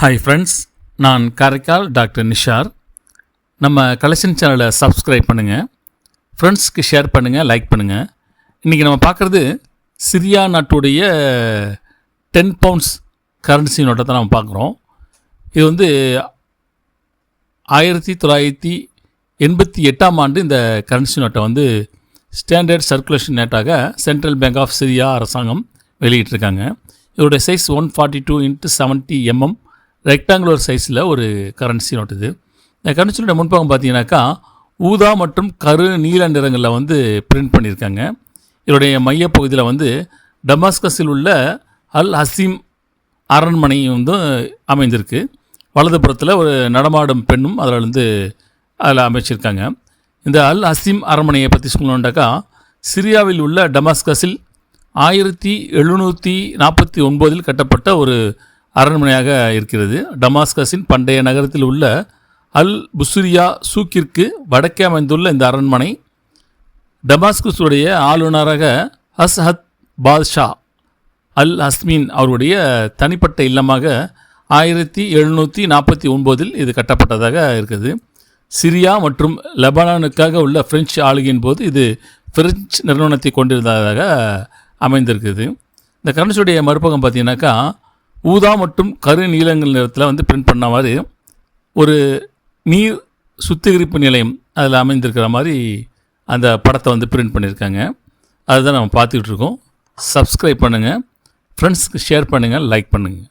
Hi friends, நான் Karaikal doctor Nishar. நம்ம collection சேனலை சப்ஸ்கிரைப் பண்ணுங்கள், ஃப்ரெண்ட்ஸ்க்கு ஷேர் பண்ணுங்கள், லைக் பண்ணுங்கள். இன்றைக்கி நம்ம பார்க்குறது சிரியா நாட்டுடைய 10 பவுண்ட்ஸ் கரன்சி நோட்டை தான் நம்ம பார்க்குறோம். இது வந்து 1988ஆம் ஆண்டு இந்த கரன்சி நோட்டை வந்து ஸ்டாண்டர்ட் சர்க்குலேஷன் நோட்டாக சென்ட்ரல் பேங்க் ஆஃப் சிரியா அரசாங்கம் வெளியிட்டிருக்காங்க. இதோடைய சைஸ் 142x70 mm ரெக்டாங்குலர் சைஸில் ஒரு கரன்சி நோட்டு. இது இந்த கரன்சி நோட்டை முன்பக்கம் பார்த்தீங்கன்னாக்கா ஊதா மற்றும் கரு நீல நிறங்களில் வந்து பிரிண்ட் பண்ணியிருக்காங்க. இதோடைய மையப்பகுதியில் வந்து டமாஸ்கஸில் உள்ள அல் ஹசீம் அரண்மனை வந்து அமைந்திருக்கு. வலதுபுறத்தில் ஒரு நடமாடும் பெண்ணும் அதில் அமைச்சிருக்காங்க. இந்த அல் ஹசீம் அரண்மனையை பற்றி சொல்லணுன்னாக்கா சிரியாவில் உள்ள டமாஸ்கஸில் 1749 கட்டப்பட்ட ஒரு அரண்மனையாக இருக்கிறது. டமாஸ்கஸின் பண்டைய நகரத்தில் உள்ள அல் புசுரியா சூக்கிற்கு வடக்கே அமைந்துள்ள இந்த அரண்மனை டமாஸ்கஸுடைய ஆளுநராக ஹஸ்ஹத் பாத்ஷா அல் ஹஸ்மீன் அவருடைய தனிப்பட்ட இல்லமாக 1749 இது கட்டப்பட்டதாக இருக்குது. சிரியா மற்றும் லெபனானுக்காக உள்ள பிரெஞ்சு ஆளுகையின் போது இது பிரெஞ்சு நிறுவனத்தை கொண்டிருந்ததாக அமைந்திருக்குது. இந்த கரன்சியுடைய மறுபக்கம் பார்த்தீங்கன்னாக்கா ஊதா மற்றும் கரு நீலங்கள் நிறத்தில் வந்து பிரிண்ட் பண்ண மாதிரி ஒரு நீர் சுத்திகரிப்பு நிலையம் அதில் அமைந்திருக்கிற மாதிரி அந்த படத்தை வந்து பிரிண்ட் பண்ணியிருக்காங்க. அதுதான் நம்ம பார்த்துக்கிட்டு இருக்கோம். சப்ஸ்கிரைப் பண்ணுங்கள், ஃப்ரெண்ட்ஸ்க்கு ஷேர் பண்ணுங்கள், லைக் பண்ணுங்கள்.